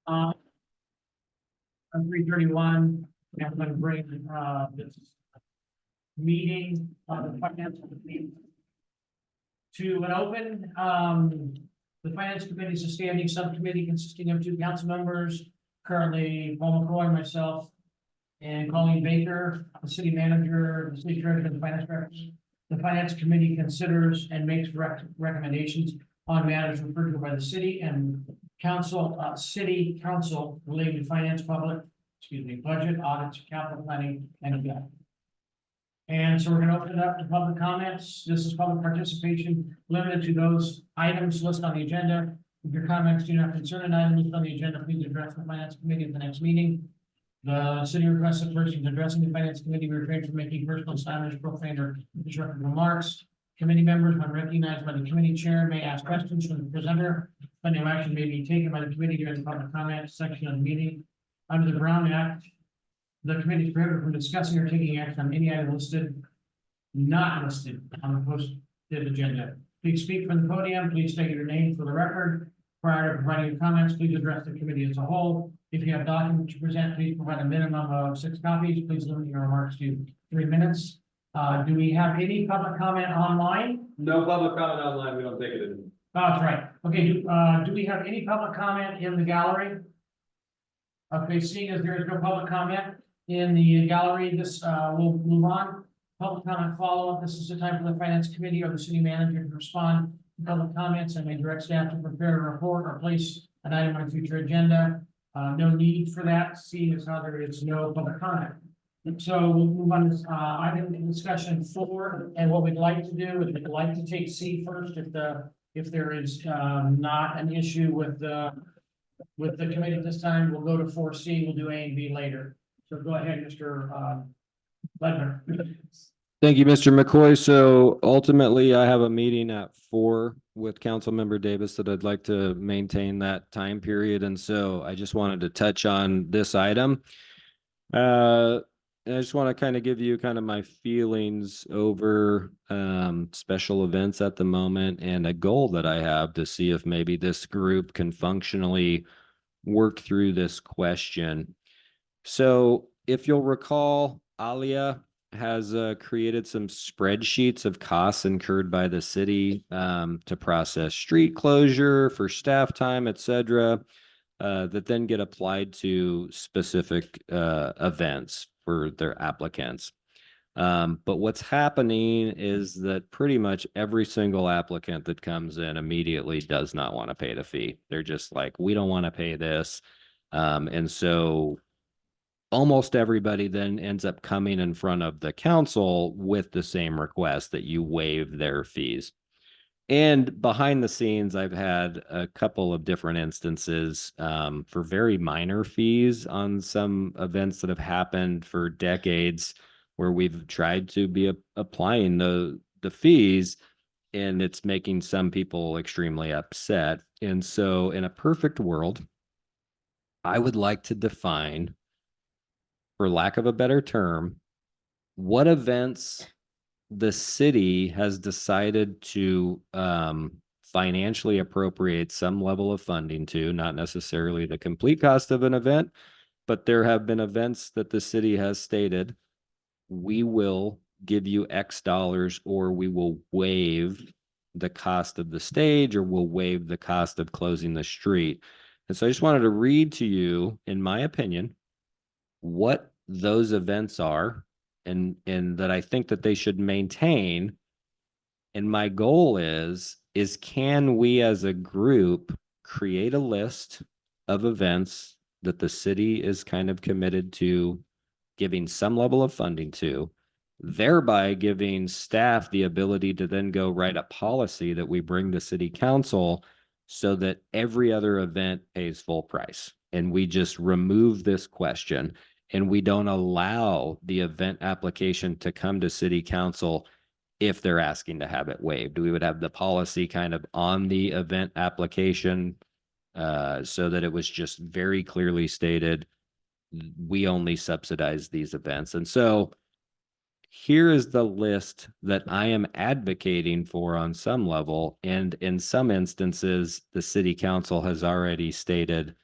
On 331, I'm going to bring this meeting of the finance committee to an open. The finance committee is a standing subcommittee consisting of 2 council members, currently Paul McCoy, myself, and Colleen Baker, the city manager, the city treasurer, and the finance director. The finance committee considers and makes recommendations on matters referred to by the city and council, city council relating to finance, budget, audits, capital planning, and debt. And so we're going to open it up to public comments. This is public participation limited to those items listed on the agenda. If your comments do not concern an item listed on the agenda, please address the finance committee at the next meeting. The city requests that persons addressing the finance committee refrain from making personal, slanderous, profane, or disruptive remarks. Committee members, when recognized by the committee chair, may ask questions from the presenter. Plenty of action may be taken by the committee during the public comment section of the meeting. Under the Brown Act, the committee is prohibited from discussing or taking action on any item not listed on the posted agenda. Please speak from the podium. Please state your name for the record. Prior to providing your comments, please address the committee as a whole. If you have documents to present, please provide a minimum of 6 copies. Please limit your remarks to 3 minutes. Do we have any public comment online? No public comment online. We don't take it in. Oh, that's right. Okay, do we have any public comment in the gallery? Okay, seeing as there is no public comment in the gallery, we'll move on. Public comment follow-up. This is the time for the finance committee or the city manager to respond to public comments and may direct staff to prepare a report or place an item on a future agenda. No need for that, seeing as how there is no public comment. So we'll move on to item in discussion 4, and what we'd like to do is we'd like to take C first if there is not an issue with the committee this time. We'll go to 4C. We'll do A and B later. So go ahead, Mr. Ledner. Thank you, Mr. McCoy. So ultimately, I have a meeting at 4 with Councilmember Davis that I'd like to maintain that time period. And so I just wanted to touch on this item. I just want to kind of give you kind of my feelings over special events at the moment and a goal that I have to see if maybe this group can functionally work through this question. So if you'll recall, Alia has created some spreadsheets of costs incurred by the city to process street closure for staff time, etc., that then get applied to specific events for their applicants. But what's happening is that pretty much every single applicant that comes in immediately does not want to pay the fee. They're just like, we don't want to pay this. And so almost everybody then ends up coming in front of the council with the same request that you waive their fees. And behind the scenes, I've had a couple of different instances for very minor fees on some events that have happened for decades where we've tried to be applying the fees, and it's making some people extremely upset. And so in a perfect world, I would like to define, for lack of a better term, what events the city has decided to financially appropriate some level of funding to, not necessarily the complete cost of an event, but there have been events that the city has stated, we will give you X dollars, or we will waive the cost of the stage, or we'll waive the cost of closing the street. And so I just wanted to read to you, in my opinion, what those events are, and that I think that they should maintain. And my goal is can we as a group create a list of events that the city is kind of committed to giving some level of funding to, thereby giving staff the ability to then go write a policy that we bring to city council so that every other event pays full price. And we just remove this question, and we don't allow the event application to come to city council if they're asking to have it waived. We would have the policy kind of on the event application so that it was just very clearly stated, we only subsidize these events. And so here is the list that I am advocating for on some level. And in some instances, the city council has already stated,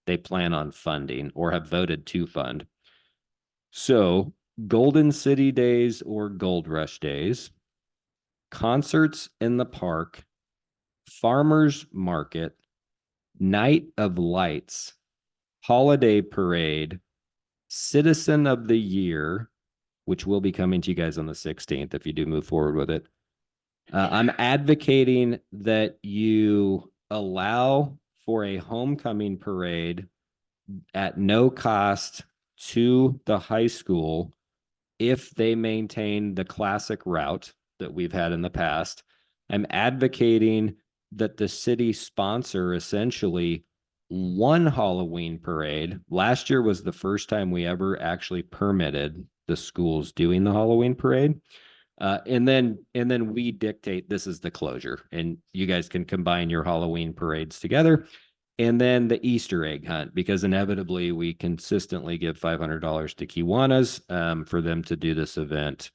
they plan on funding or have voted to fund. So Golden City Days or Gold Rush Days, concerts in the park, farmers market, night of lights, holiday parade, citizen of the year, which will be coming to you guys on the 16th if you do move forward with it. I'm advocating that you allow for a homecoming parade at no cost to the high school if they maintain the classic route that we've had in the past. I'm advocating that the city sponsor essentially one Halloween parade. Last year was the first time we ever actually permitted the schools doing the Halloween parade. And then we dictate this is the closure, and you guys can combine your Halloween parades together. And then the Easter egg hunt, because inevitably we consistently give $500 to Kiwanis for them to do this event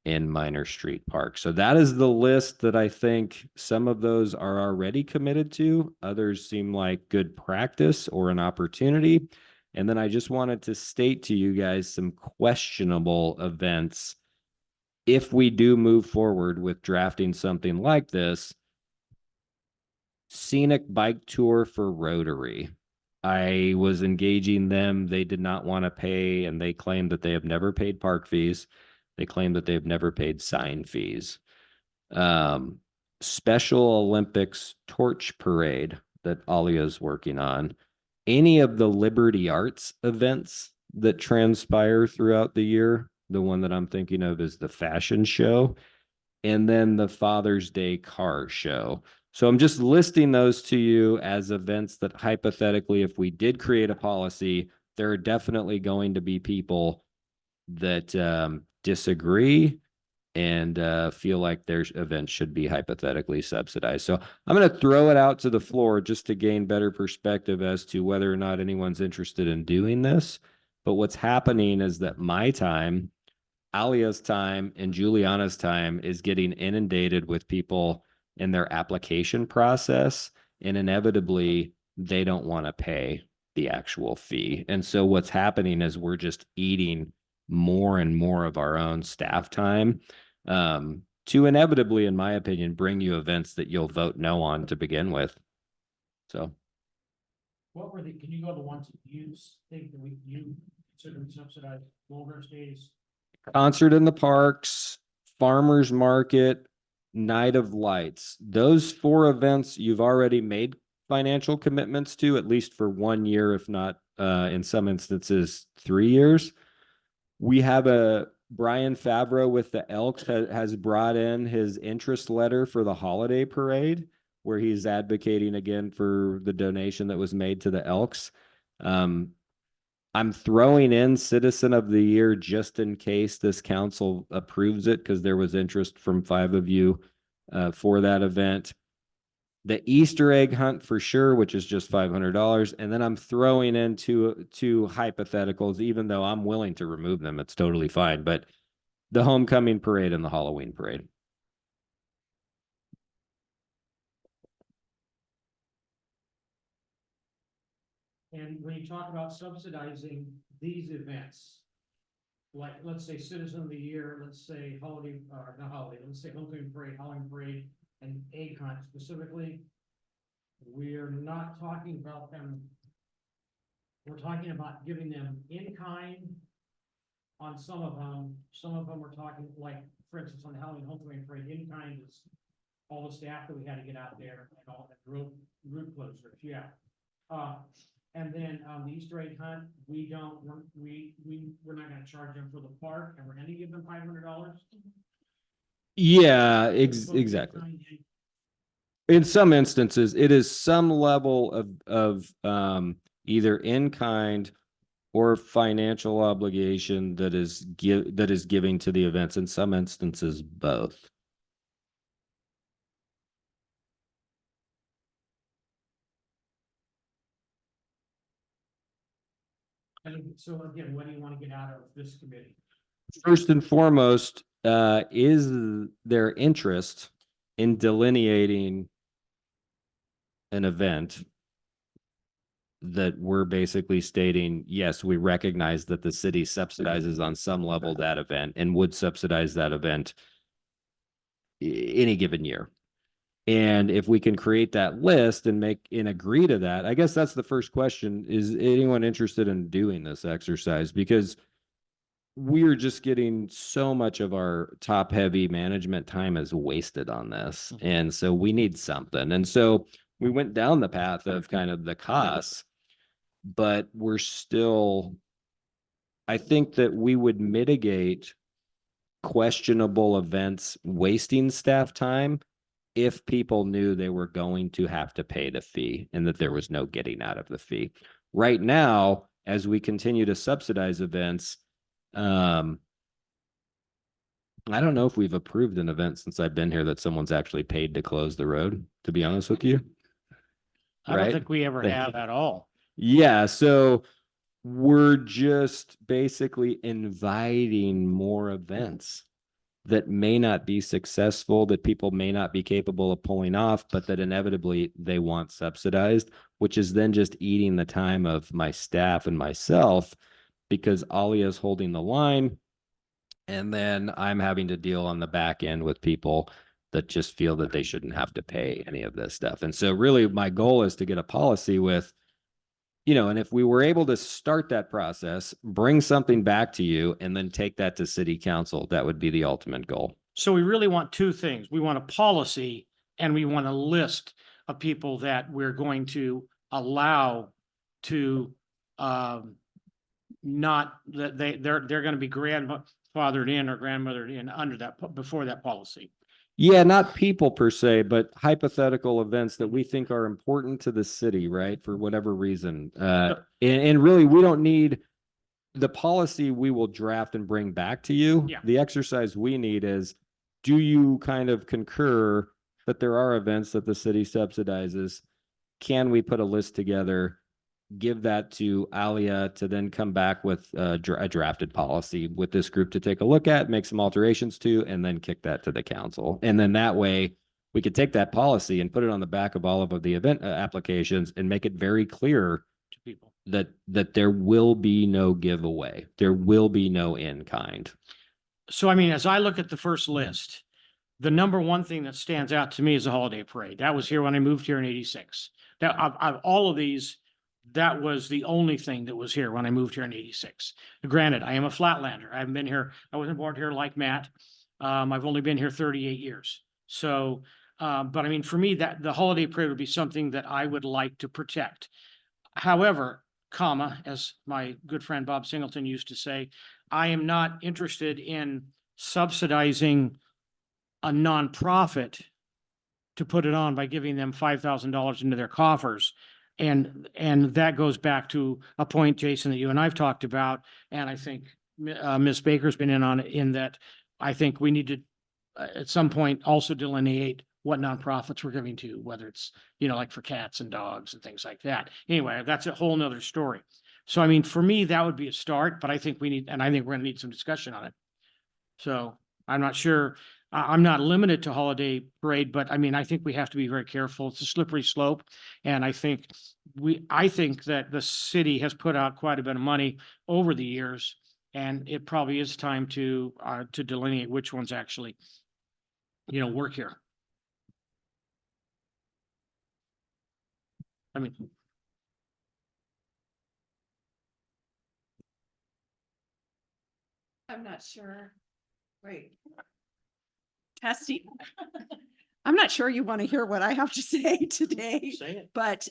in Minor Street Park. So that is the list that I think some of those are already committed to. Others seem like good practice or an opportunity. And then I just wanted to state to you guys some questionable events. If we do move forward with drafting something like this, scenic bike tour for Rotary. I was engaging them. They did not want to pay, and they claimed that they have never paid park fees. They claim that they've never paid sign fees. Special Olympics torch parade that Alia's working on. Any of the Liberty Arts events that transpire throughout the year. The one that I'm thinking of is the fashion show, and then the Father's Day car show. So I'm just listing those to you as events that hypothetically, if we did create a policy, there are definitely going to be people that disagree and feel like their events should be hypothetically subsidized. So I'm going to throw it out to the floor just to gain better perspective as to whether or not anyone's interested in doing this. But what's happening is that my time, Alia's time, and Juliana's time is getting inundated with people in their application process, and inevitably they don't want to pay the actual fee. And so what's happening is we're just eating more and more of our own staff time to inevitably, in my opinion, bring you events that you'll vote no on to begin with. So What were can you go to the ones that you think that you consider subsidized Gold Rush Days? concert in the parks, farmers market, night of lights. Those 4 events you've already made financial commitments to, at least for 1 year, if not in some instances 3 years. We have Brian Favreau with the Elks has brought in his interest letter for the holiday parade, where he's advocating again for the donation that was made to the Elks. I'm throwing in Citizen of the Year just in case this council approves it, because there was interest from 5 of you for that event. The Easter egg hunt for sure, which is just $500. And then I'm throwing in two hypotheticals, even though I'm willing to remove them. It's totally fine. But the homecoming parade and the Halloween parade. And when you talk about subsidizing these events, like, let's say Citizen of the Year, let's say holiday, or not holiday, let's say homecoming parade, Halloween parade, and egg hunt specifically, we're not talking about them. We're talking about giving them in kind on some of them. Some of them we're talking, like, for instance, on the Halloween homecoming parade, in kind is all the staff that we had to get out there and all the route closures, yeah. And then the Easter egg hunt, we're not gonna charge them for the park, and we're gonna give them $500. Yeah, exactly. In some instances, it is some level of either in kind or financial obligation that is giving to the events. In some instances, both. And so again, what do you want to get out of this committee? First and foremost, is there interest in delineating an event that we're basically stating, yes, we recognize that the city subsidizes on some level that event and would subsidize that event any given year. And if we can create that list and make and agree to that, I guess that's the first question. Is anyone interested in doing this exercise? Because we're just getting so much of our top heavy management time is wasted on this. And so we need something. And so we went down the path of kind of the costs, but we're still, I think that we would mitigate questionable events wasting staff time if people knew they were going to have to pay the fee and that there was no getting out of the fee. Right now, as we continue to subsidize events, I don't know if we've approved an event since I've been here that someone's actually paid to close the road, to be honest with you. I don't Right? think we ever have at all. Yeah, so we're just basically inviting more events that may not be successful, that people may not be capable of pulling off, but that inevitably they want subsidized, which is then just eating the time of my staff and myself because Alia is holding the line. And then I'm having to deal on the back end with people that just feel that they shouldn't have to pay any of this stuff. And so really my goal is to get a policy with, and if we were able to start that process, bring something back to you and then take that to city council, that would be the ultimate goal. So we really want two things. We want a policy and we want a list of people that we're going to allow to not that they're going to be grandfathered in or grandmothered in under that before that policy. Yeah, not people per se, but hypothetical events that we think are important to the city, right? For whatever reason. And really, we don't need the policy we will draft and bring back to you. Yeah. The exercise we need is, do you kind of concur that there are events that the city subsidizes? Can we put a list together, give that to Alia to then come back with a drafted policy with this group to take a look at, make some alterations to, and then kick that to the council. And then that way we could take that policy and put it on the back of all of the event applications and make it very clear To people. that there will be no giveaway. There will be no in kind. So, I mean, as I look at the first list, the number one thing that stands out to me is the holiday parade. That was here when I moved here in '86. That of all of these, that was the only thing that was here when I moved here in '86. Granted, I am a flatlander. I haven't been here. I wasn't born here like Matt. I've only been here 38 years. So, but I mean, for me, that the holiday parade would be something that I would like to protect. However, as my good friend Bob Singleton used to say, I am not interested in subsidizing a nonprofit to put it on by giving them $5,000 into their coffers. And that goes back to a point, Jason, that you and I've talked about. And I think Ms. Baker's been in on it, in that I think we need to at some point also delineate what nonprofits we're giving to, whether it's, like for cats and dogs and things like that. Anyway, that's a whole nother story. So, I mean, for me, that would be a start, but I think we're going to need some discussion on it. So I'm not sure. I'm not limited to holiday parade, but I mean, I think we have to be very careful. It's a slippery slope. And I think that the city has put out quite a bit of money over the years, and it probably is time to delineate which ones actually, work here. I mean, I'm not sure. Wait. Testing. I'm not sure you want to hear what I have to say today, say it. but,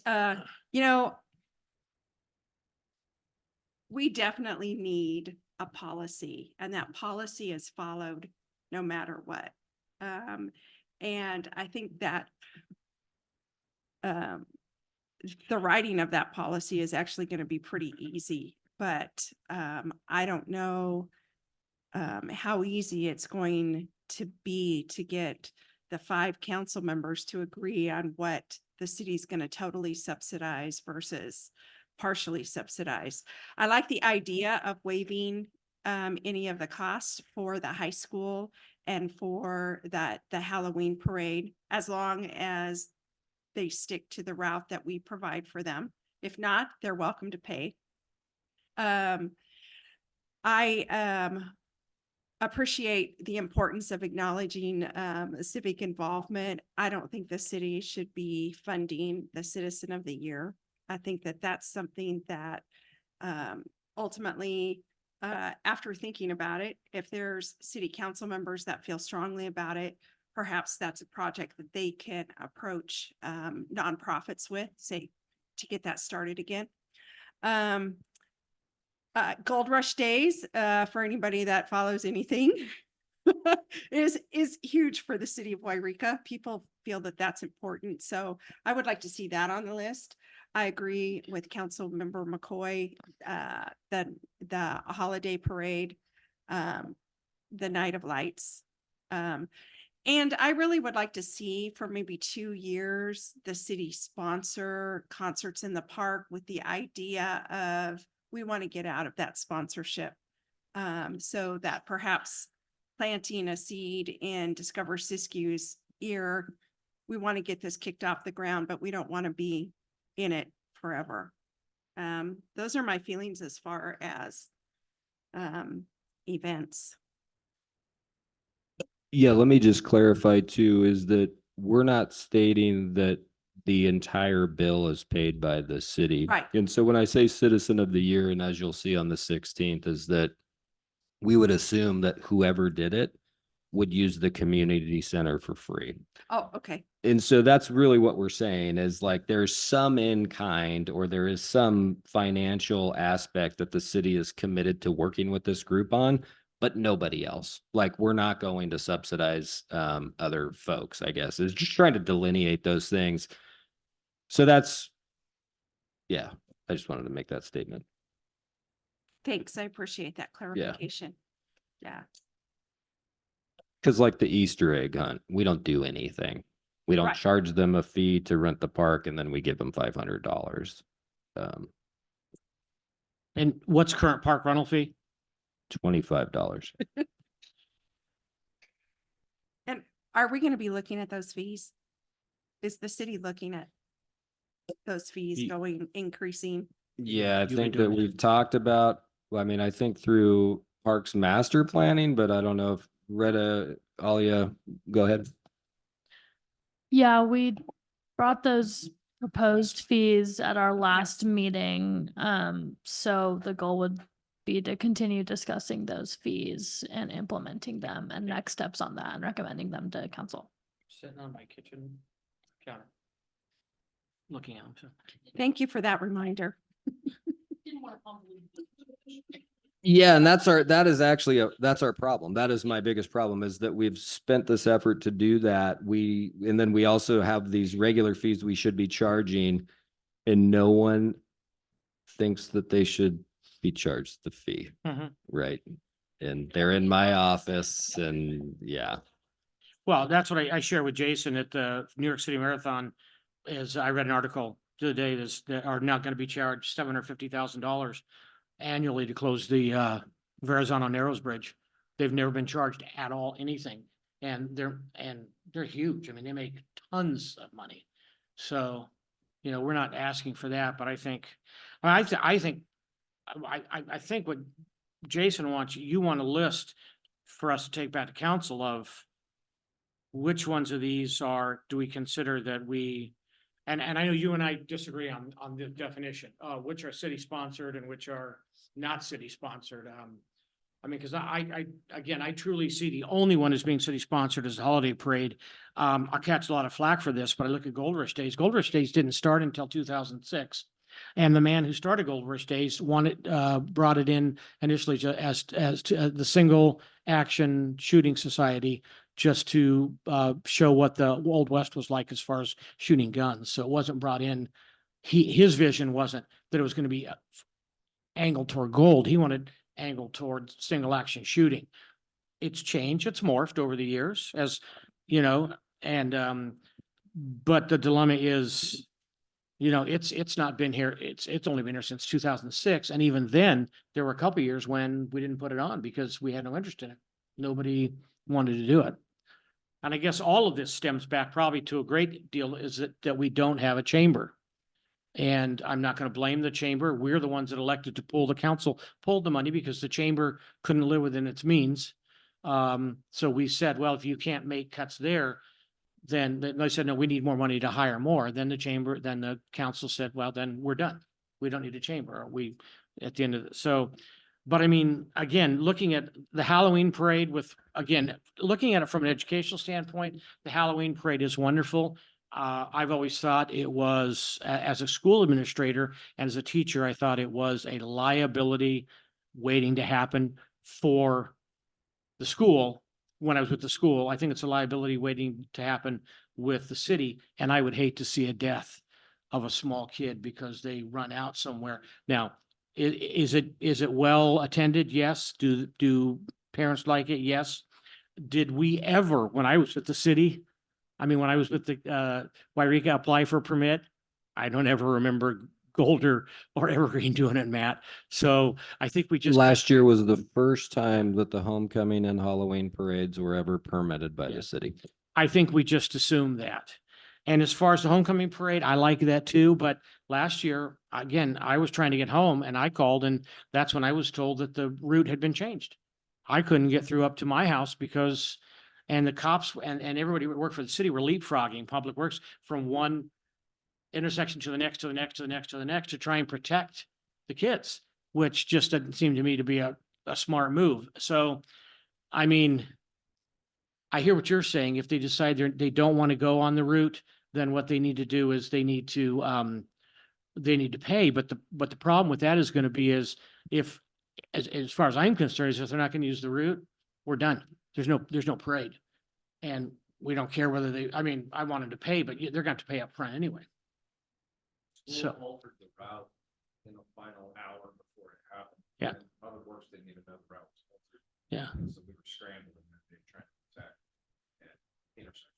we definitely need a policy, and that policy is followed no matter what. And I think that the writing of that policy is actually going to be pretty easy, but I don't know how easy it's going to be to get the 5 council members to agree on what the city's going to totally subsidize versus partially subsidize. I like the idea of waiving any of the costs for the high school and for the Halloween parade, as long as they stick to the route that we provide for them. If not, they're welcome to pay. I appreciate the importance of acknowledging civic involvement. I don't think the city should be funding the Citizen of the Year. I think that that's something that ultimately, after thinking about it, if there's city council members that feel strongly about it, perhaps that's a project that they can approach nonprofits with, say, to get that started again. Gold Rush Days, for anybody that follows anything, is huge for the city of Yreka. People feel that that's important, so I would like to see that on the list. I agree with Councilmember McCoy, the holiday parade, the Night of Lights. And I really would like to see for maybe 2 years, the city sponsor concerts in the park with the idea of we want to get out of that sponsorship. So that perhaps planting a seed in Discover Siskiyou's ear, we want to get this kicked off the ground, but we don't want to be in it forever. Those are my feelings as far as events. Yeah, let me just clarify too, is that we're not stating that the entire bill is paid by the city. Right. And so when I say Citizen of the Year, and as you'll see on the 16th, is that we would assume that whoever did it would use the community center for free. Oh, okay. And so that's really what we're saying is like there's some in kind or there is some financial aspect that the city is committed to working with this group on, but nobody else. Like we're not going to subsidize other folks, I guess. Is just trying to delineate those things. So that's, yeah, I just wanted to make that statement. Thanks. I appreciate that clarification. Yeah. Because like the Easter egg hunt, we don't do anything. We don't Right. charge them a fee to rent the park and then we give them $500. And what's current park rental fee? $25. And are we going to be looking at those fees? Is the city looking at those fees Ye- going, increasing? Yeah, I You'll be think that doing it. we've talked about, well, I mean, I think through Parks Master Planning, but I don't know if Retta, Alia, go ahead. Yeah, we brought those proposed fees at our last meeting. So the goal would be to continue discussing those fees and implementing them and next steps on that and recommending them to council. Sitting on my kitchen counter. Looking at them. So. Thank you for that reminder. Yeah, and that's our problem. That is my biggest problem is that we've spent this effort to do that. And then we also have these regular fees we should be charging and no one thinks that they should be charged the fee. Mhm. Right. And they're in my office and yeah. Well, that's what I shared with Jason at the New York City Marathon. Is I read an article the other day that are not going to be charged $750,000 annually to close the Verrazano Narrows Bridge. They've never been charged at all anything, and they're huge. I mean, they make tons of money. So, you know, we're not asking for that, but I think what Jason wants, you want a list for us to take back to council of which ones of these do we consider that we, and I know you and I disagree on the definition, which are city sponsored and which are not city sponsored. I mean, because I truly see the only one as being city sponsored is the holiday parade. I catch a lot of flack for this, but I look at Gold Rush Days. Gold Rush Days didn't start until 2006. And the man who started Gold Rush Days brought it in initially as the single action shooting society, just to show what the Old West was like as far as shooting guns. So it wasn't brought in. His vision wasn't that it was going to be angled toward gold. He wanted angled toward single action shooting. It's changed. It's morphed over the years, as you know, and but the dilemma is, you know, it's not been here. It's only been here since 2006. And even then there were a couple of years when we didn't put it on because we had no interest in it. Nobody wanted to do it. And I guess all of this stems back probably to a great deal is that we don't have a chamber. And I'm not going to blame the chamber. We're the ones that elected to pull, the council pulled the money because the chamber couldn't live within its means. So we said, well, if you can't make cuts there, then they said, no, we need more money to hire more. Then the council said, well, then we're done. We don't need a chamber. At the end of so, but I mean, again, looking at the Halloween parade looking at it from an educational standpoint, the Halloween parade is wonderful. I've always thought it was, as a school administrator and as a teacher, I thought it was a liability waiting to happen for the school. When I was with the school, I think it's a liability waiting to happen with the city. And I would hate to see a death of a small kid because they run out somewhere. Now, is it well attended? Yes. Do parents like it? Yes. Did we ever, when I was with the city, when I was with the Yreka, apply for a permit? I don't ever remember Golder or Evergreen doing it, Matt. So I think we just. Last year was the first time that the homecoming and Halloween parades were ever permitted by the city. I think we just assumed that. And as far as the homecoming parade, I like that too. But last year, again, I was trying to get home and I called, and that's when I was told that the route had been changed. I couldn't get through up to my house because, and the cops and everybody who worked for the city were leapfrogging Public Works from one intersection to the next, to the next, to the next, to the next, to try and protect the kids, which just doesn't seem to me to be a smart move. So, I mean, I hear what you're saying. If they decide they don't want to go on the route, then what they need to do is they need to pay. But the problem with that is going to be is if, as far as I'm concerned, is if they're not going to use the route, we're done. There's no parade. And we don't care whether I want them to pay, but they're going to have to pay up front anyway. So. Altered the route in the final hour before it happened. Yeah. And Public Works didn't even know the route was altered. Yeah. So we were scrambling and they trying to attack at intersection.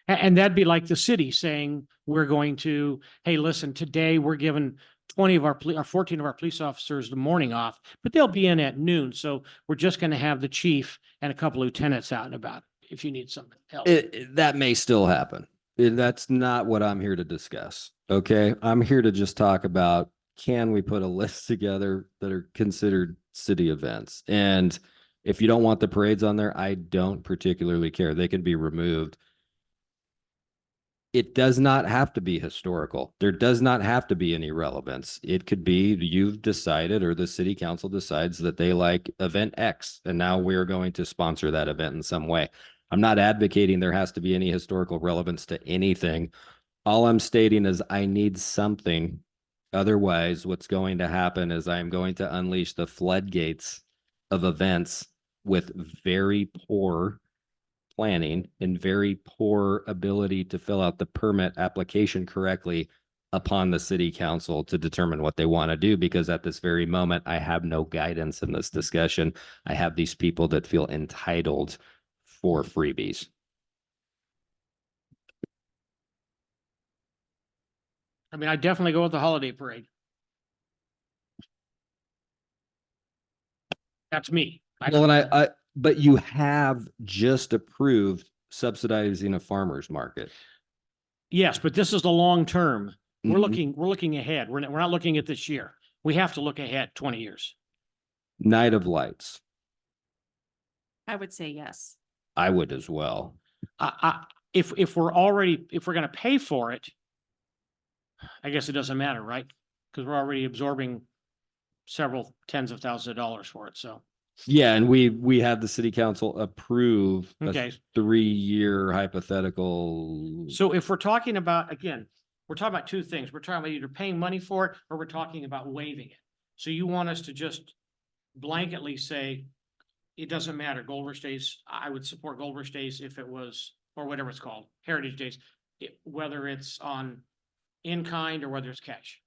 And that'd be like the city saying, we're going to, hey, listen, today we're giving 20 of our 14 of our police officers the morning off, but they'll be in at noon. So we're just going to have the chief and a couple lieutenants out and about if you need some help. That may still happen. That's not what I'm here to discuss. Okay. I'm here to just talk about, can we put a list together that are considered city events? And if you don't want the parades on there, I don't particularly care. They can be removed. It does not have to be historical. There does not have to be any relevance. It could be you've decided, or the city council decides that they like event X, and now we're going to sponsor that event in some way. I'm not advocating there has to be any historical relevance to anything. All I'm stating is I need something. Otherwise, what's going to happen is I'm going to unleash the floodgates of events with very poor planning and very poor ability to fill out the permit application correctly upon the city council to determine what they want to do. Because at this very moment, I have no guidance in this discussion. I have these people that feel entitled for freebies. I definitely go with the holiday parade. That's me. Well, but you have just approved subsidizing a farmer's market. Yes, but this is the long term. We're Mhm. looking ahead. We're not looking at this year. We have to look ahead 20 years. Night of Lights. I would say yes. I would as well. If we're going to pay for it, I guess it doesn't matter, right? Because we're already absorbing several tens of thousands of dollars for it. So. Yeah, and we had the city council approve Okay. a 3-year hypothetical. So if we're talking about, again, we're talking about two things. We're talking about either paying money for it or we're talking about waiving it. So you want us to just blanketly say, it doesn't matter, Gold Rush Days, I would support Gold Rush Days if it was, or whatever it's called, Heritage Days, whether it's on in kind or whether it's cash.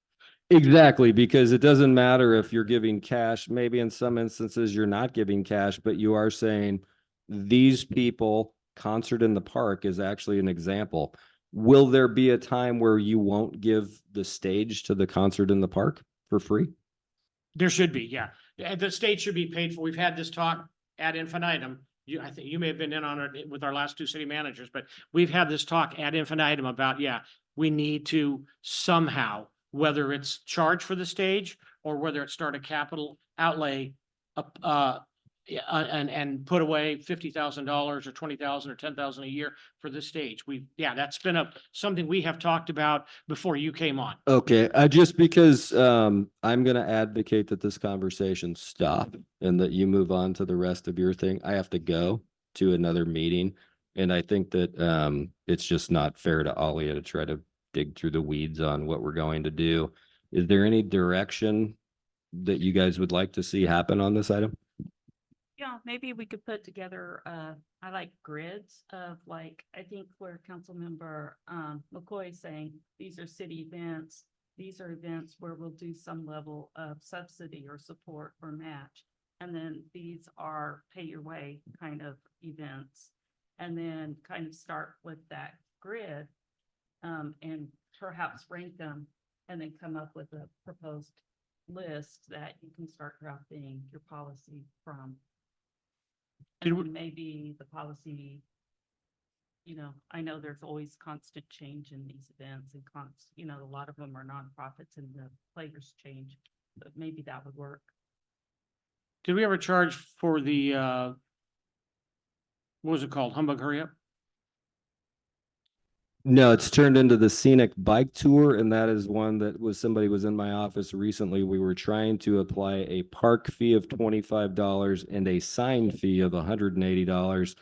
Exactly, because it doesn't matter if you're giving cash. Maybe in some instances you're not giving cash, but you are saying these people, concert in the park is actually an example. Will there be a time where you won't give the stage to the concert in the park for free? There should be, yeah. The state should be paid for. We've had this talk ad infinitum. I think you may have been in on it with our last two city managers, but we've had this talk ad infinitum about, yeah, we need to somehow, whether it's charge for the stage or whether it's start a capital outlay, yeah, and put away $50,000 or 20,000 or 10,000 a year for this stage. That's been something we have talked about before you came on. Okay, just because I'm gonna advocate that this conversation stop and that you move on to the rest of your thing. I have to go to another meeting. And I think that it's just not fair to Alia to try to dig through the weeds on what we're going to do. Is there any direction that you guys would like to see happen on this item? Yeah, maybe we could put together, I like grids of like, I think where Councilmember McCoy is saying, these are city events. These are events where we'll do some level of subsidy or support or match. And then these are pay your way kind of events. And then kind of start with that grid and perhaps rank them and then come up with a proposed list that you can start drafting your policy from. Did And we- then maybe the policy, I know there's always constant change in these events and a lot of them are nonprofits and the players change, but maybe that would work. Did we ever charge for the, what was it called? Humbug Hurry Up? No, it's turned into the scenic bike tour, and that is one that somebody was in my office recently. We were trying to apply a park fee of $25 and a sign fee of $180.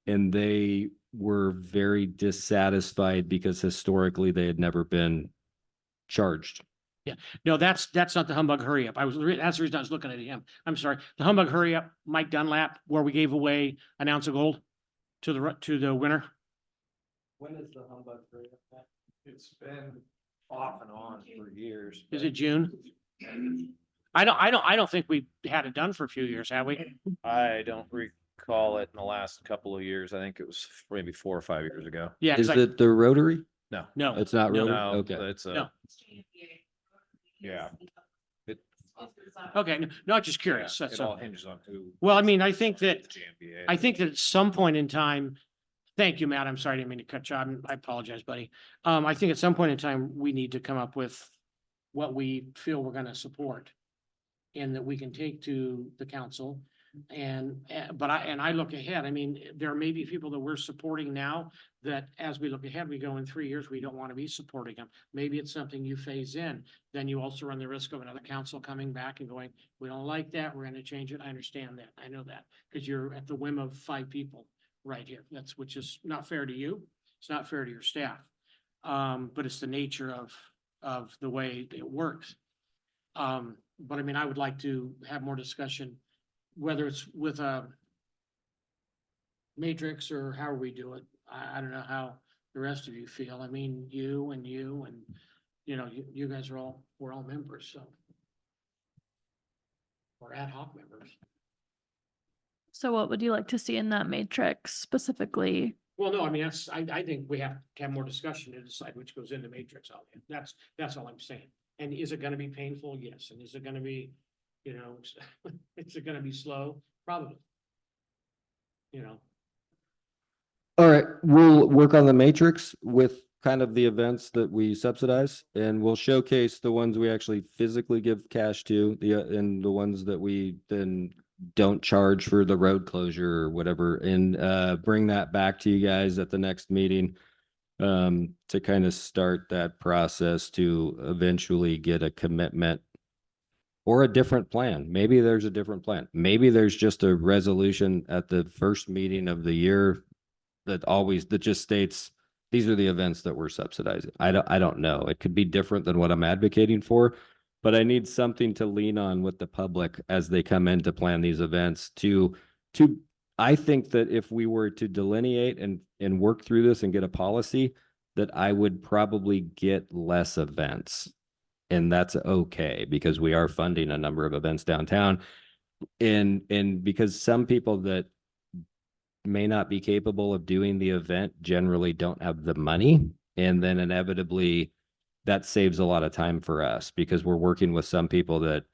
And they were very dissatisfied because historically they had never been charged. No, that's not the Humbug Hurry Up. That's the reason I was looking at him. I'm sorry. The Humbug Hurry Up, Mike Dunlap, where we gave away an ounce of gold to the winner. When is the humbug? It's been off and on for years. Is it June? I don't think we had it done for a few years, have we? I don't recall it in the last couple of years. I think it was maybe 4 or 5 years ago. Yeah. 'cause Is I- it the Rotary? No, No. It's not No. Rotary? no, Okay. it's No. yeah. Okay, no, just curious. Yeah, That's it all all. hinges on who. Well, I mean, I think that, JMBA. I think that at some point in time, thank you, Matt. I'm sorry, I didn't mean to cut you off. I apologize, buddy. I think at some point in time, we need to come up with what we feel we're gonna support. And that we can take to the council. But I look ahead. I mean, there may be people that we're supporting now that as we look ahead, we go in 3 years, we don't want to be supporting them. Maybe it's something you phase in. Then you also run the risk of another council coming back and going, we don't like that. We're going to change it. I understand that. I know that because you're at the whim of 5 people right here. Which is not fair to you. It's not fair to your staff. But it's the nature of the way it works. But I mean, I would like to have more discussion, whether it's with a matrix or how we do it. I don't know how the rest of you feel. I mean, you and you guys we're all members, so. We're ad hoc members. So what would you like to see in that matrix specifically? Well, no, I mean, I think we have to have more discussion to decide which goes into matrix. That's all I'm saying. And is it gonna be painful? Yes. And is it gonna be, is it gonna be slow? Probably. All right, we'll work on the matrix with kind of the events that we subsidize, and we'll showcase the ones we actually physically give cash to, and the ones that we then don't charge for the road closure or whatever, and bring that back to you guys at the next meeting to kind of start that process to eventually get a commitment or a different plan. Maybe there's a different plan. Maybe there's just a resolution at the first meeting of the year that just states, these are the events that we're subsidizing. I don't know. It could be different than what I'm advocating for, but I need something to lean on with the public as they come in to plan these events I think that if we were to delineate and work through this and get a policy, that I would probably get less events. And that's okay because we are funding a number of events downtown. And because some people that may not be capable of doing the event generally don't have the money. And then inevitably that saves a lot of time for us because we're working with some people that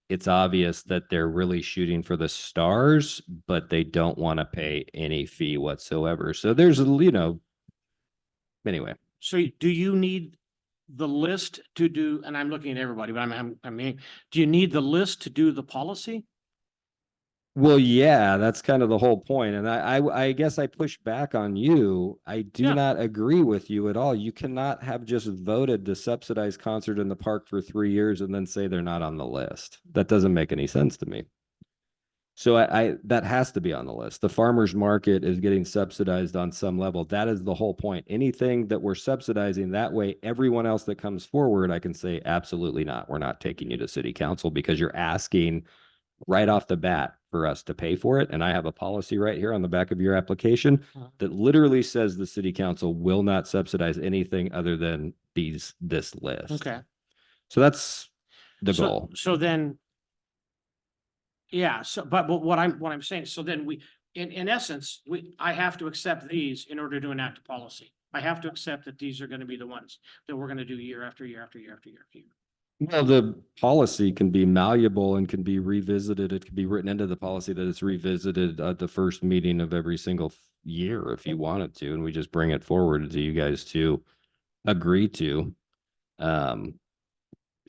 it's obvious that they're really shooting for the stars, but they don't want to pay any fee whatsoever. So there's, anyway, So do you need the list to do, and I'm looking at everybody, but I mean, do you need the list to do the policy? Well, yeah, that's kind of the whole point. And I guess I push back on you. I do Yeah. not agree with you at all. You cannot have just voted to subsidize concert in the park for 3 years and then say they're not on the list. That doesn't make any sense to me. So that has to be on the list. The farmer's market is getting subsidized on some level. That is the whole point. Anything that we're subsidizing that way, everyone else that comes forward, I can say absolutely not. We're not taking you to city council because you're asking right off the bat for us to pay for it. And I have a policy right here on the back of your application that literally says the city council will not subsidize anything other than this list. Okay. So that's the So- goal. So then. Yeah, so, but what I'm saying, so then in essence, I have to accept these in order to enact a policy. I have to accept that these are gonna be the ones that we're gonna do year after year after year after year after year. Well, the policy can be malleable and can be revisited. It could be written into the policy that it's revisited at the first meeting of every single year if you wanted to, and we just bring it forward to you guys to agree to.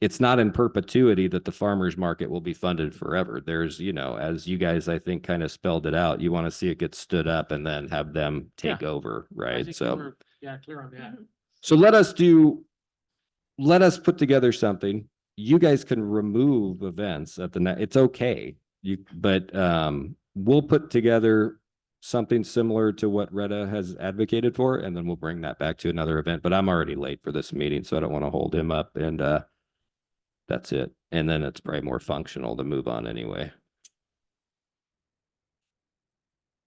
It's not in perpetuity that the farmer's market will be funded forever. There's, as you guys, I think, kind of spelled it out, you want to see it get stood up and then have them take over, I right? think So. we're, yeah, clear on that. So let us put together something. You guys can remove events at the it's okay. But we'll put together something similar to what Retta has advocated for, and then we'll bring that back to another event. But I'm already late for this meeting, so I don't want to hold him up, and that's it. And then it's probably more functional to move on anyway.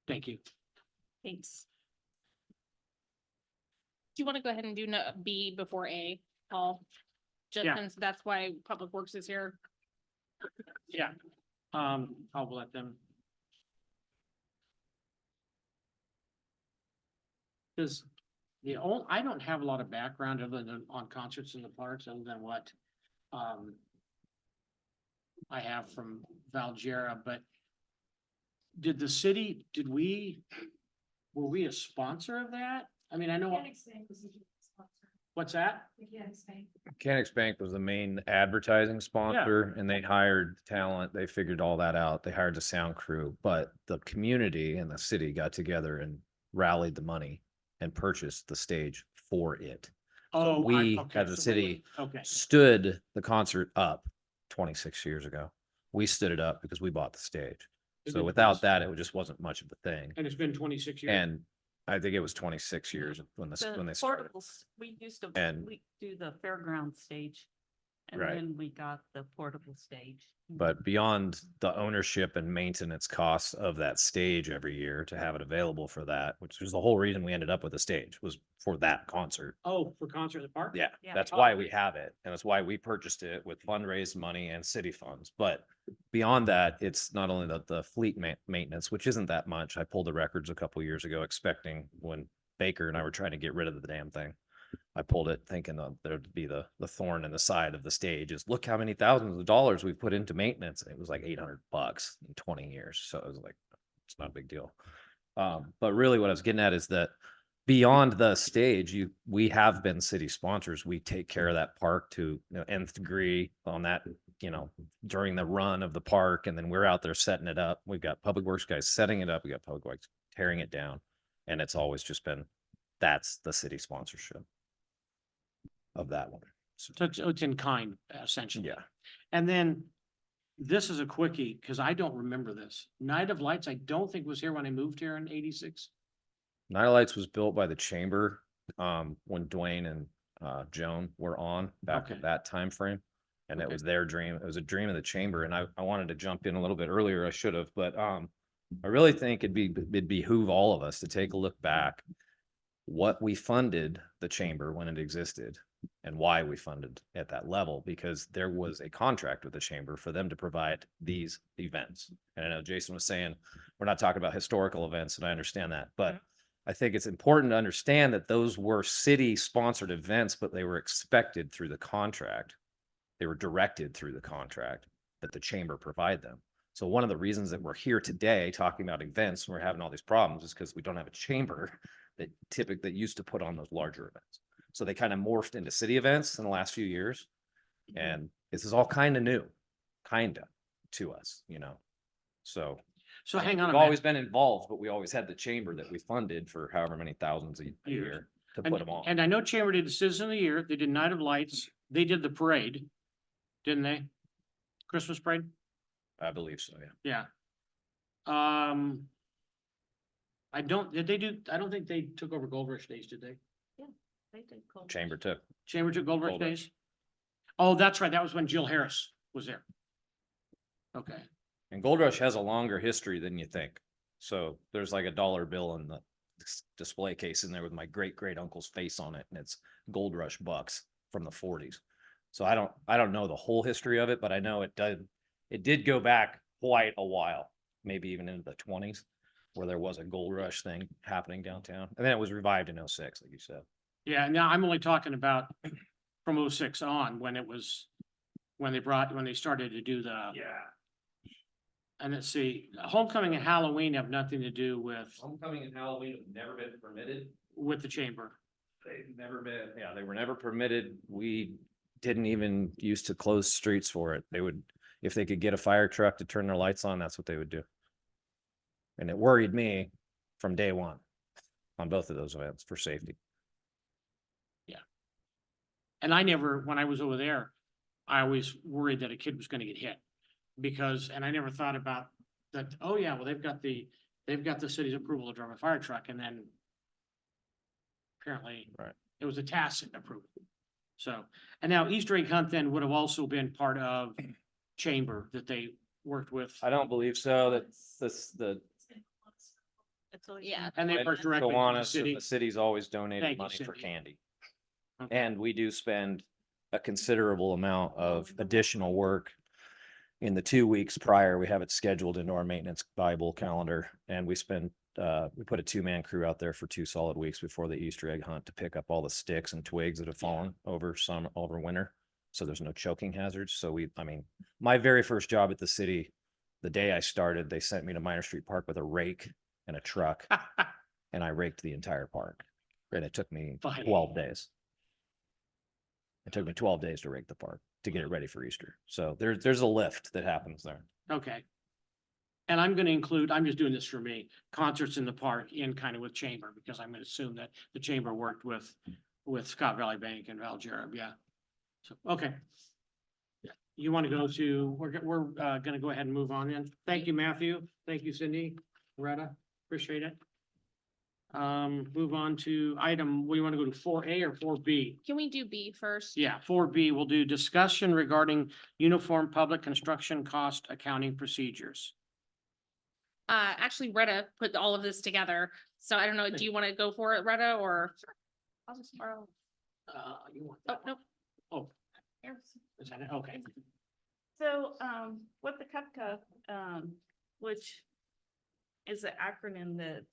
Thank you. Thanks. Do you want to go ahead and do B before A, Paul? Just Yeah. since that's why Public Works is here. Yeah. I'll let them. Cause I don't have a lot of background other than on concerts in the parks, other than what, I have from Valgera, but did the city, were we a sponsor of that? I mean, I know. What's that? Mechanics Bank was the main advertising sponsor and they hired talent. They figured all that out. They hired the sound crew, but the community and the city got together and rallied the money and purchased the stage for it. Oh, we, okay, as a so city, okay. stood the concert up 26 years ago. We stood it up because we bought the stage. It's So been without 26 that, it just wasn't much of a thing. And it's been 26 years. And I think it was 26 years when they started. Portables, we used to, And- we do the fairground stage. And Right. then we got the portable stage. But beyond the ownership and maintenance costs of that stage every year to have it available for that, which was the whole reason we ended up with the stage, was for that concert. Oh, for concert at the park? Yeah, Yeah. that's why we have it. And that's why we purchased it with fundraised money and city funds. But beyond that, it's not only the fleet maintenance, which isn't that much. I pulled the records a couple years ago expecting when Baker and I were trying to get rid of the damn thing. I pulled it thinking there'd be the thorn in the side of the stage is look how many thousands of dollars we've put into maintenance. And it was like $800 in 20 years. So it was like, it's not a big deal. But really what I was getting at is that beyond the stage, we have been city sponsors. We take care of that park to nth degree on that, during the run of the park. And then we're out there setting it up. We've got public works guys setting it up. We got public works tearing it down. And it's always just been, that's the city sponsorship of that one. So, It's in kind, essentially. yeah. And then this is a quickie, because I don't remember this. Night of Lights, I don't think was here when I moved here in 86. Night Lights was built by the chamber when Dwayne and Joan were on back Okay. at that time frame. And it Okay. was their dream. It was a dream of the chamber. And I wanted to jump in a little bit earlier. I should have, but I really think it'd behoove all of us to take a look back what we funded the chamber when it existed and why we funded at that level, because there was a contract with the chamber for them to provide these events. And I know Jason was saying, we're not talking about historical events, and I understand that, but I think it's important to understand that those were city sponsored events, but they were expected through the contract. They were directed through the contract that the chamber provide them. So one of the reasons that we're here today talking about events and we're having all these problems is because we don't have a chamber that used to put on those larger events. So they kind of morphed into city events in the last few years. And this is all kind of new, kind of to us, you know? So So hang on a we've always minute. been involved, but we always had the chamber that we funded for however many thousands a year to put them on. And I know Chamber did the Citizen of the Year, they did Night of Lights, they did the parade, didn't they? Christmas parade? I believe so, yeah. Yeah. I don't think they took over Gold Rush Days, did they? They did cool. Chamber took. Chamber took Gold Rush Gold Rush. Days? Oh, that's right, that was when Jill Harris was there. Okay, And Gold Rush has a longer history than you think. So there's like a dollar bill in the display case in there with my great great uncle's face on it, and it's Gold Rush bucks from the 40s. So I don't know the whole history of it, but I know it did go back quite a while, maybe even into the 20s, where there was a Gold Rush thing happening downtown. And then it was revived in 06, like you said. yeah, now I'm only talking about from 06 on, when they started to do the. Yeah. And let's see, homecoming and Halloween have nothing to do Homecoming and Halloween have never been permitted. with the chamber. They've never been, yeah, they were never permitted. We didn't even used to close streets for it. They would, if they could get a fire truck to turn their lights on, that's what they would do. And it worried me from day one on both of those events for safety. And when I was over there, I always worried that a kid was gonna get hit. And I never thought about that, oh yeah, well, they've got the city's approval to drive a fire truck, and then apparently Right. it was a tacit approval. So, and now Easter egg hunt then would have also been part of chamber that they worked with. I don't believe so. The It's always Yeah. And they worked directly with the Kiwanis and city. the city's always donated Thank you, money for Cindy. candy. Okay. And we do spend a considerable amount of additional work in the 2 weeks prior. We have it scheduled into our maintenance Bible calendar, and we put a 2-man crew out there for 2 solid weeks before the Easter egg hunt to pick up all the sticks and twigs that have fallen over winter. So there's no choking hazards. So my very first job at the city, the day I started, they sent me to Minor Street Park with a rake and a truck, and I raked the entire park. And it took me Funny. 12 days. It took me 12 days to rake the park to get it ready for Easter. So there's a lift that happens there. Okay. And I'm gonna include, I'm just doing this for me, concerts in the park in kind of with chamber, because I'm gonna assume that the chamber worked with Scott Valley Bank and Val Jareb, yeah. So, okay. You want to go to, we're gonna go ahead and move on then. Thank you, Matthew. Thank you, Cindy, Retta, appreciate it. Move on to item, we want to go to 4A or 4B? Can we do B first? Yeah, 4B, we'll do discussion regarding uniform public construction cost accounting procedures. Actually, Retta put all of this together, so I don't know, do you want to go for it, Retta, or? I'll just borrow. You want Oh, that? no. Oh, Here's- is that it? Okay. So, with the CUPCA, which is an acronym, the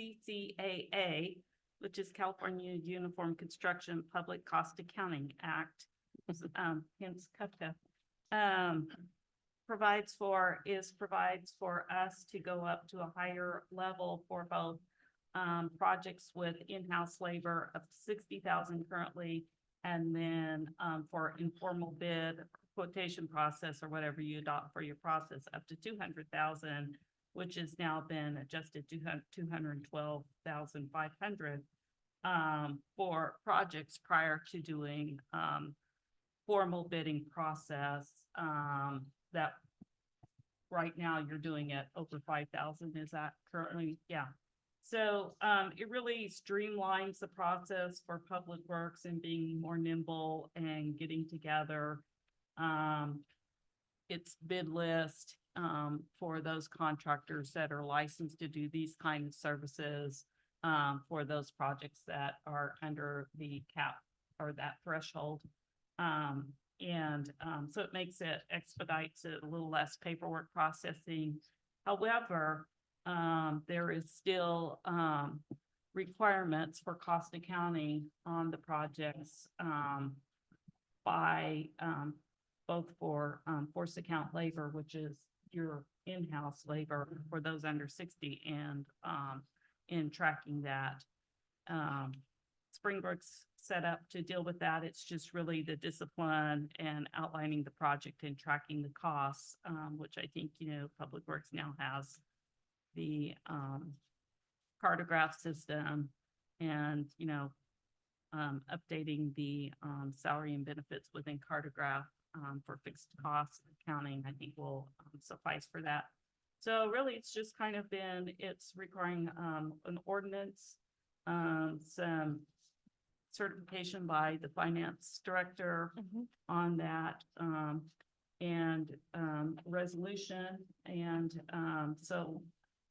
CUPCCAA, which is California Uniform Construction Public Cost Accounting Act, hence CUPCA, provides for us to go up to a higher level for both projects with in-house labor of 60,000 currently, and then for informal bid quotation process or whatever you adopt for your process, up to 200,000, which has now been adjusted to 212,500 for projects prior to doing formal bidding process. That right now you're doing it over 5,000. Is that currently? Yeah. So it really streamlines the process for public works and being more nimble and getting together. It's bid list for those contractors that are licensed to do these kind of services for those projects that are under the cap or that threshold. So it expedites it, a little less paperwork processing. However, there is still requirements for cost accounting on the projects by both for force account labor, which is your in-house labor for those under 60, and in tracking that. Springbrook's set up to deal with that. It's just really the discipline and outlining the project and tracking the costs, which I think, Public Works now has the, cartograph system and, updating the, salary and benefits within cartograph, for fixed costs accounting, I think will suffice for that. So really, it's just kind of it's requiring, an ordinance, some certification by the finance director on that, and, resolution. And, so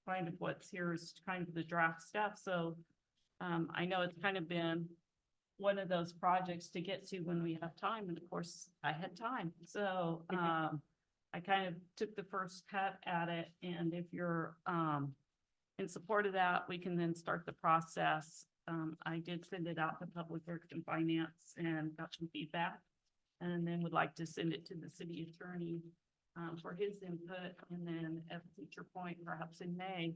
kind of what's here is kind of the draft stuff. So, I know it's kind of been one of those projects to get to when we have time. And of course, I had time. So, I kind of took the first cut at it. And if you're, in support of that, we can then start the process. I did send it out to Public Works and Finance and got some feedback. And then would like to send it to the city attorney, for his input. And then at a future point, perhaps in May,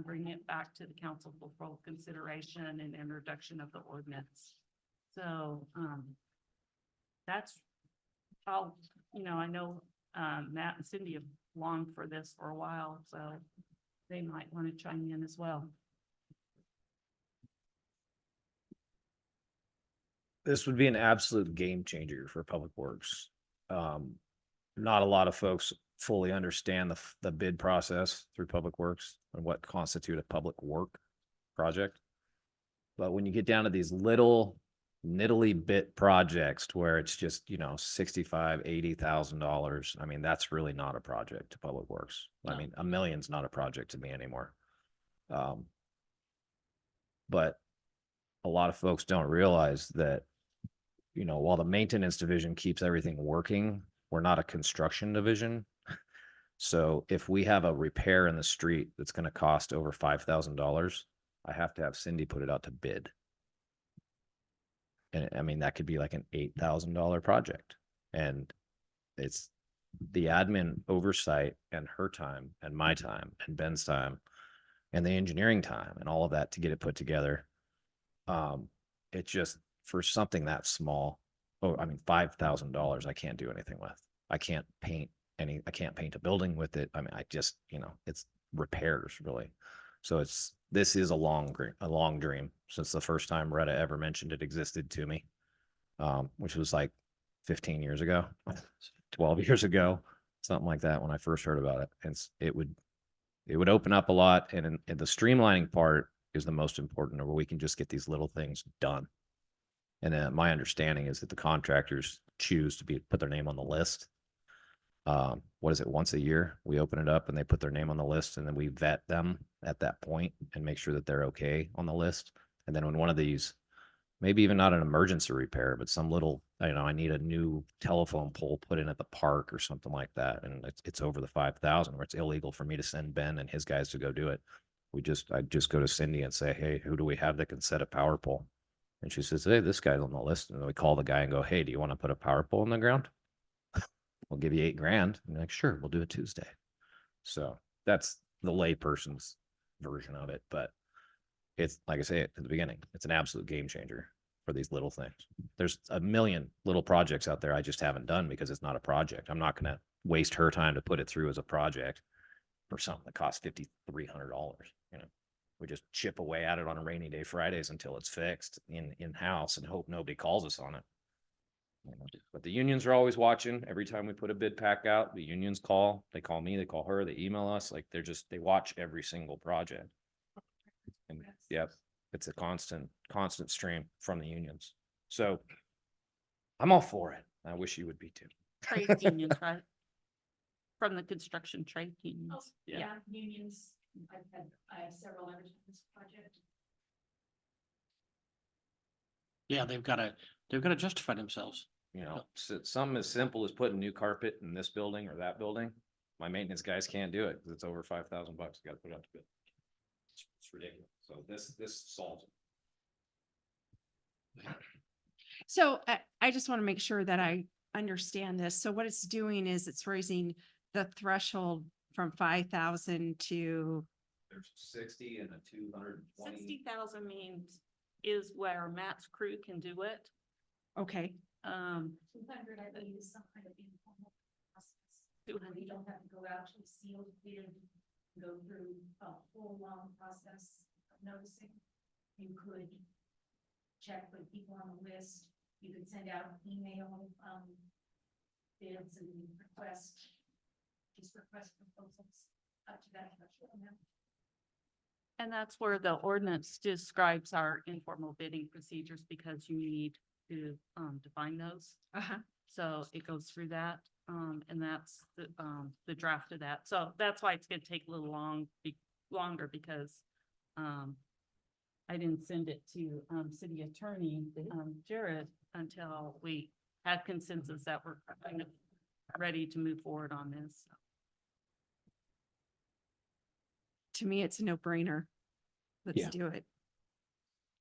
bring it back to the council for full consideration and introduction of the ordinance. So, that's how, I know, Matt and Cindy have longed for this for a while, so they might want to chime in as well. This would be an absolute game changer for Public Works. Not a lot of folks fully understand the bid process through Public Works and what constitute a public work project. But when you get down to these little niddly bit projects where it's just, $65,000, $80,000, I mean, that's really not a project to Public Works. I mean, $1 million's not a project to me anymore. But a lot of folks don't realize that, while the maintenance division keeps everything working, we're not a construction division. So if we have a repair in the street that's going to cost over $5,000, I have to have Cindy put it out to bid. And I mean, that could be like an $8,000 project. And it's the admin oversight and her time and my time and Ben's time and the engineering time and all of that to get it put together. It just, for something that small, $5,000, I can't do anything with. I can't paint a building with it. I mean, I just, it's repairs really. So this is a long dream since the first time Retta ever mentioned it existed to me, which was like 15 years ago, 12 years ago, something like that when I first heard about it. And it would open up a lot. And the streamlining part is the most important, where we can just get these little things done. And my understanding is that the contractors choose to put their name on the list. What is it? Once a year, we open it up and they put their name on the list, and then we vet them at that point and make sure that they're okay on the list. And then when one of these, maybe even not an emergency repair, but some little, I need a new telephone pole put in at the park or something like that, and it's over the 5,000, where it's illegal for me to send Ben and his guys to go do it. I just go to Cindy and say, hey, who do we have that can set a power pole? And she says, hey, this guy's on the list. And then we call the guy and go, hey, do you want to put a power pole in the ground? We'll give you $8,000. And they're like, sure, we'll do it Tuesday. So that's the layperson's version of it. But it's, like I say at the beginning, it's an absolute game changer for these little things. There's a million little projects out there I just haven't done because it's not a project. I'm not going to waste her time to put it through as a project for something that costs $5,300. We just chip away at it on a rainy day Fridays until it's fixed in-house and hope nobody calls us on it. But the unions are always watching. Every time we put a bid pack out, the unions call. They call me, they call her, they email us. Like they watch every single project. And yep, it's a constant stream from the unions. So I'm all for it. I wish you would be too. Trade unions, right? From the construction trade unions. Yeah, unions. I have several members of this project. Yeah, they've got to justify themselves. Something as simple as putting new carpet in this building or that building. My maintenance guys can't do it because it's over $5,000. You got to put it out to bid. It's ridiculous. So this solves it. So I just want to make sure that I understand this. So what it's doing is it's raising the threshold from 5,000 to, There's 60 and a 220. 60,000 means is where Matt's crew can do it. Okay, 200, I believe, is some kind of informal process. 200. We don't have to go out to a sealed bid, go through a whole long process of noticing. You could check with people on the list. You could send out email, bids and just request proposals up to that threshold amount. And that's where the ordinance describes our informal bidding procedures because you need to define those. uh-huh. So it goes through that, and that's the draft of that. So that's why it's gonna take a little longer because I didn't send it to city attorney Jared until we had consensus that we're kind of ready to move forward on this. To me, it's a no-brainer. Let's Yeah. do it.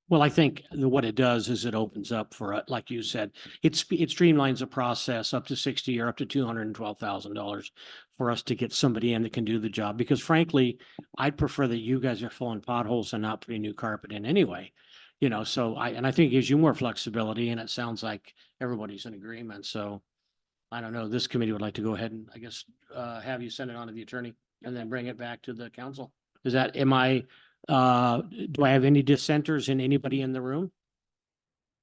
Well, I think what it does is it opens up for, like you said, it streamlines the process up to 60 or up to $212,000 for us to get somebody in that can do the job. Because frankly, I'd prefer that you guys are filling potholes and not putting new carpet in anyway. You know, so I think it gives you more flexibility and it sounds like everybody's in agreement. So I don't know, this committee would like to go ahead and I guess, have you send it on to the attorney and then bring it back to the council. Do I have any dissenters in anybody in the room?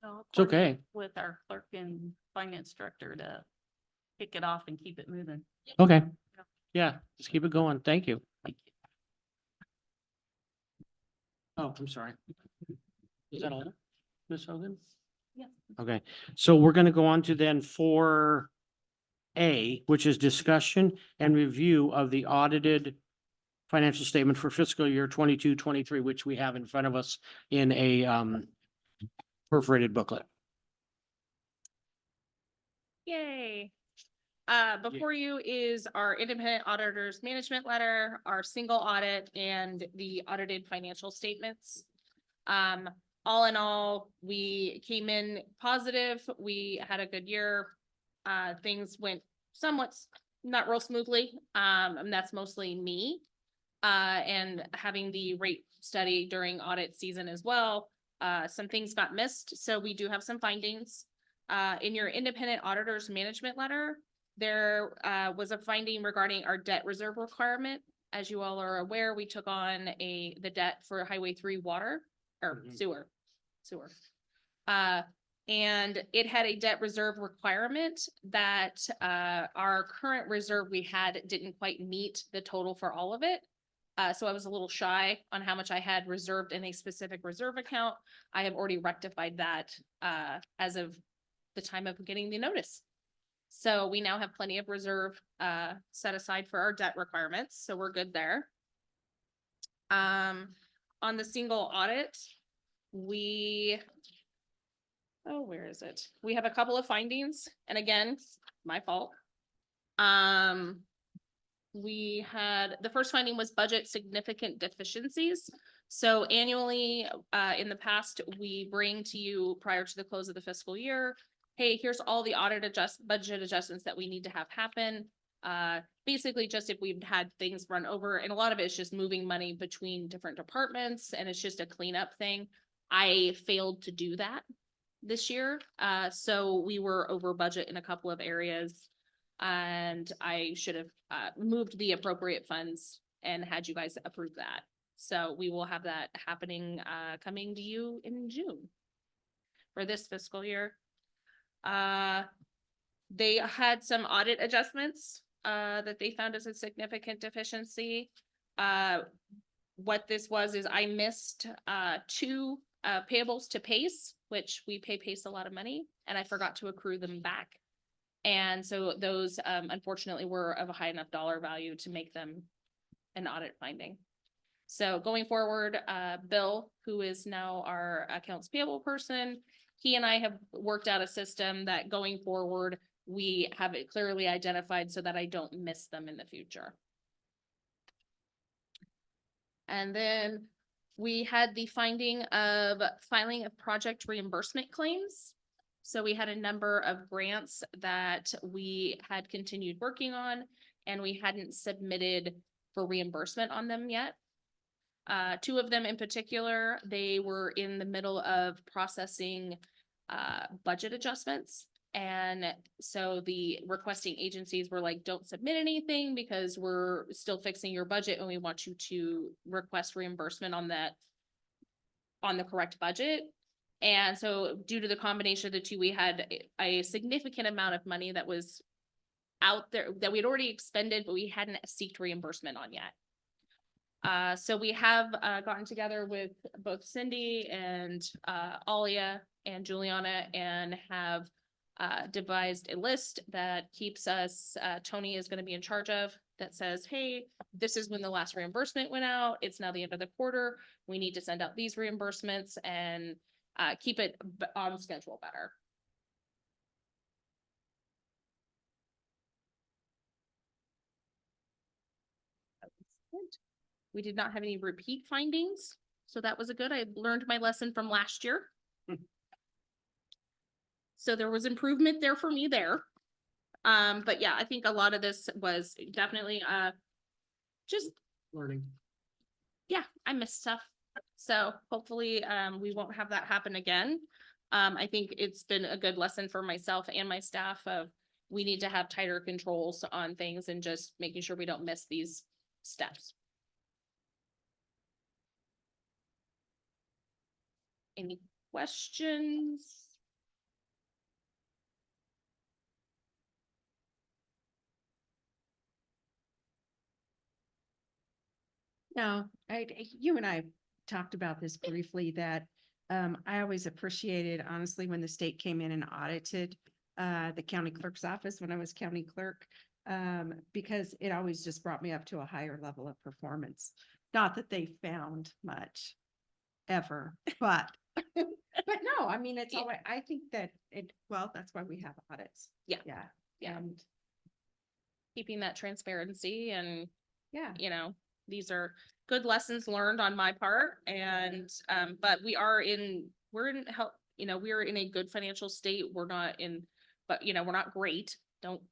So I'll It's okay. coordinate with our clerk and finance director to kick it off and keep it moving. Okay. Yeah, just keep it going. Thank you. Oh, I'm sorry. Is that all? Ms. Hogan? Yeah. Okay, so we're gonna go on to then 4A, which is discussion and review of the audited financial statement for fiscal year 22-23, which we have in front of us in a perforated booklet. Yay. Before you is our independent auditors management letter, our single audit and the audited financial statements. All in all, we came in positive. We had a good year. Things went somewhat not real smoothly. And that's mostly me. And having the rate study during audit season as well. Some things got missed, so we do have some findings. In your independent auditors management letter, there was a finding regarding our debt reserve requirement. As you all are aware, we took on the debt for Highway 3 water or sewer. And it had a debt reserve requirement that our current reserve we had didn't quite meet the total for all of it. So I was a little shy on how much I had reserved in a specific reserve account. I have already rectified that as of the time of getting the notice. So we now have plenty of reserve set aside for our debt requirements, so we're good there. On the single audit, where is it? We have a couple of findings, and again, my fault. We had, the first finding was budget significant deficiencies. So annually, in the past, we bring to you prior to the close of the fiscal year, hey, here's all the budget adjustments that we need to have happen. Basically just if we've had things run over, and a lot of it is just moving money between different departments and it's just a cleanup thing. I failed to do that this year. So we were over budget in a couple of areas. And I should have moved the appropriate funds and had you guys approve that. So we will have that happening coming to you in June for this fiscal year. They had some audit adjustments that they found as a significant deficiency. What this was is I missed 2 payables to PACE, which we pay PACE a lot of money, and I forgot to accrue them back. And so those unfortunately were of a high enough dollar value to make them an audit finding. So going forward, Bill, who is now our accounts payable person, he and I have worked out a system that going forward, we have it clearly identified so that I don't miss them in the future. And then we had the finding of filing of project reimbursement claims. So we had a number of grants that we had continued working on and we hadn't submitted for reimbursement on them yet. Two of them in particular, they were in the middle of processing budget adjustments. And so the requesting agencies were like, don't submit anything because we're still fixing your budget and we want you to request reimbursement on that, on the correct budget. And so due to the combination of the two, we had a significant amount of money that was out there that we had already expended, but we hadn't sought reimbursement on yet. So we have gotten together with both Cindy and Alia and Juliana and have devised a list that keeps us, Tony is going to be in charge of, that says, hey, this is when the last reimbursement went out. It's now the end of the quarter. We need to send out these reimbursements and keep it on schedule better. We did not have any repeat findings, so that was a good. I learned my lesson from last year. So there was improvement there for me there. But yeah, I think a lot of this was definitely just Learning. yeah, I missed stuff. So hopefully we won't have that happen again. I think it's been a good lesson for myself and my staff of we need to have tighter controls on things and just making sure we don't miss these steps. Any questions? No, you and I talked about this briefly, that I always appreciated, honestly, when the state came in and audited the county clerk's office when I was county clerk, because it always just brought me up to a higher level of performance. Not that they found much ever, but but no, I mean, it's Yeah. always, I think that well, that's why we have audits. Yeah. Yeah. Yeah. And Keeping that transparency and yeah. you know, these are good lessons learned on my part. And, but we're in help, you know, we're in a good financial state. We're not in, but you know, we're not great. Don't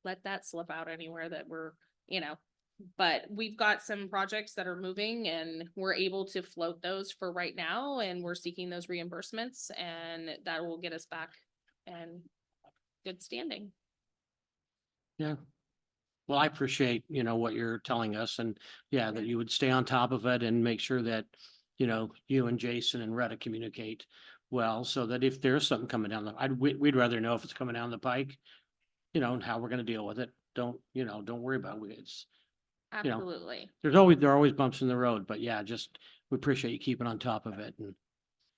let that slip out anywhere that we're, you know, but we've got some projects that are moving and we're able to float those for right now. And we're seeking those reimbursements and that will get us back and good standing. Yeah. Well, I appreciate, you know, what you're telling us and yeah, that you would stay on top of it and make sure that, you know, you and Jason and Retta communicate well, so that if there's something coming down we'd rather know if it's coming down the pike, you know, and how we're going to deal with it. Don't worry about it. It's, you know, Absolutely. there are always bumps in the road, but yeah, just we appreciate you keeping on top of it and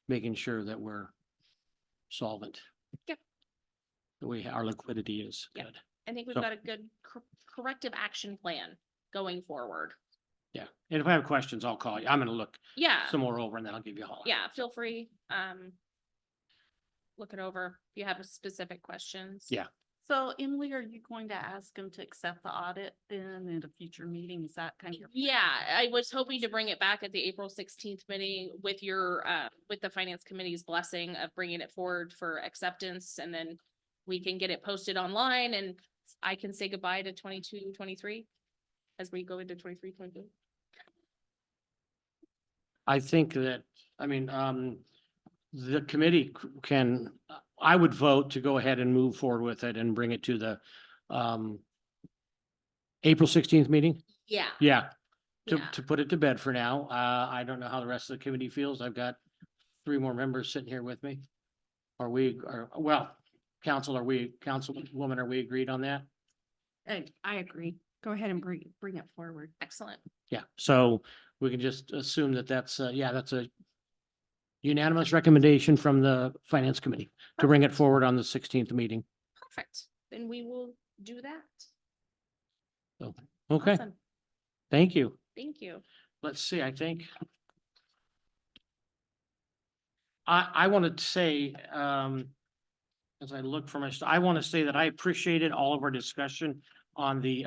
making sure that we're solvent. Yep. Our liquidity is Yep. good. I think we've So- got a good corrective action plan going forward. Yeah. And if I have questions, I'll call you. I'm going to look Yeah, some more over and then I'll give you a holler. yeah, feel free, look it over if you have specific questions. Yeah. So Emily, are you going to ask them to accept the audit then in a future meeting? Is that kind of your? Yeah, I was hoping to bring it back at the April 16th meeting with your, with the finance committee's blessing of bringing it forward for acceptance, and then we can get it posted online and I can say goodbye to 22, 23 as we go into 23, 22. I think that, I mean, the committee I would vote to go ahead and move forward with it and bring it to the, April 16th meeting. Yeah. Yeah. Yeah. To put it to bed for now. I don't know how the rest of the committee feels. I've got 3 more members sitting here with me. Councilwoman, are we agreed on that? I agree. Go ahead and bring it forward. Excellent. Yeah, so we can just assume that that's a unanimous recommendation from the finance committee to bring it forward on the 16th meeting. Perfect. Then we will do that. So, okay, Awesome. thank you. Thank you. Let's see, I think. I wanted to say, as I look for I want to say that I appreciated all of our discussion on the,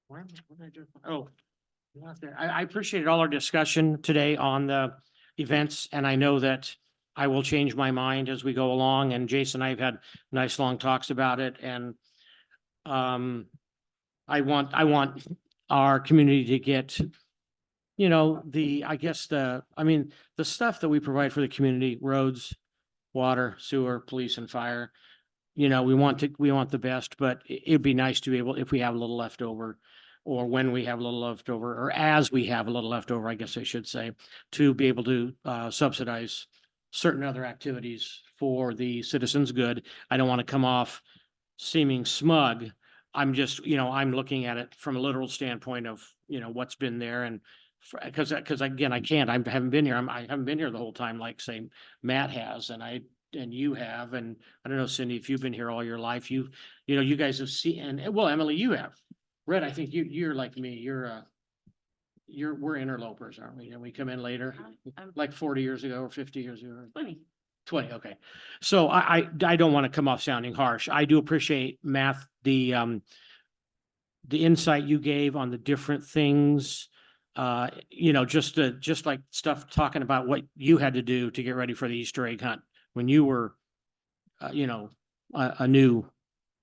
where did I do? Oh, not there. I appreciated all our discussion today on the events, and I know that I will change my mind as we go along, and Jason and I have had nice long talks about it, and I want our community to get, you know, the stuff that we provide for the community, roads, water, sewer, police and fire. You know, we want the best, but it'd be nice to be able, if we have a little left over, or when we have a little left over, or as we have a little left over, I guess I should say, to be able to subsidize certain other activities for the citizens' good. I don't want to come off seeming smug. I'm just, you know, I'm looking at it from a literal standpoint of, you know, what's been there and because again, I haven't been here. I haven't been here the whole time, like say Matt has, and you have, and I don't know, Cindy, if you've been here all your life, you know, you guys have seen, and well, Emily, you have. Red, I think you're like me. We're interlopers, aren't we? And we come in later, I'm like 40 years ago or 50 years ago. 20. 20, okay. So I don't want to come off sounding harsh. I do appreciate, Matt, the insight you gave on the different things. You know, just like stuff talking about what you had to do to get ready for the Easter egg hunt when you were, you know, a new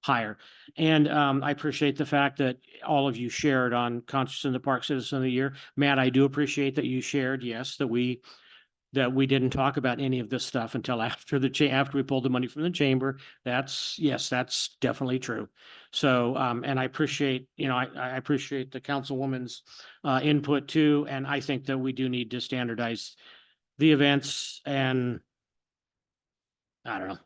hire. And I appreciate the fact that all of you shared on Conscious in the Park Citizen of the Year. Matt, I do appreciate that you shared, yes, that we didn't talk about any of this stuff until after after we pulled the money from the chamber. That's definitely true. So, and I appreciate, you know, I appreciate the councilwoman's input too. And I think that we do need to standardize the events, and I don't know.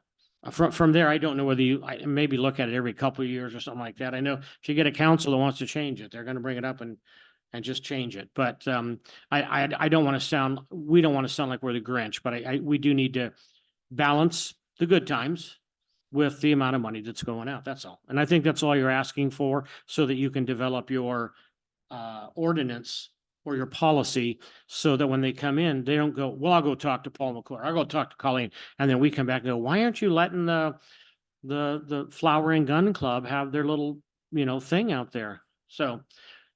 From there, I don't know whether maybe look at it every couple of years or something like that. I know if you get a council that wants to change it, they're going to bring it up and just change it. But I don't want to sound, we don't want to sound like we're the Grinch, but we do need to balance the good times with the amount of money that's going out. That's all. And I think that's all you're asking for, so that you can develop your ordinance or your policy, so that when they come in, they don't go, well, I'll go talk to Paul McClure, I'll go talk to Colleen. And then we come back and go, why aren't you letting the Flower and Gun Club have their little, you know, thing out there? So,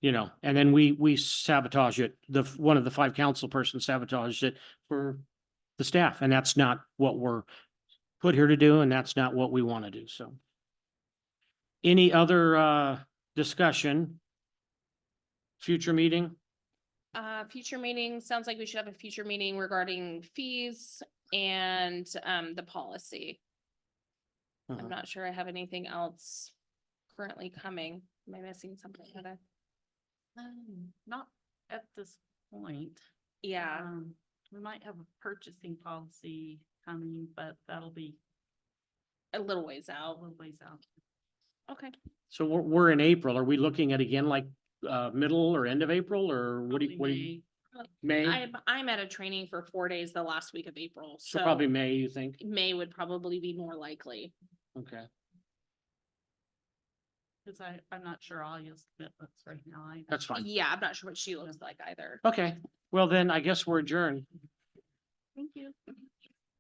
you know, and then we sabotage it. One of the 5 council persons sabotaged it for the staff, and that's not what we're put here to do, and that's not what we want to do. So any other discussion? Future meeting? Future meeting, sounds like we should have a future meeting regarding fees and the policy. I'm Uh-huh. not sure I have anything else currently coming. Am I missing something, Heather? Not at this point. Yeah, We might have a purchasing policy coming, but that'll be a little ways a out. little ways out. Okay. So we're in April. Are we looking at again like middle or end of April, or what do you, Probably May? I'm at a training for 4 days the last week of April, So so probably May, you think? May would probably be more likely. Okay. Cause I'm not sure all your commitments right now. That's fine. Yeah, I'm not sure what she looks like either. Okay, well then I guess we're adjourned. Thank you.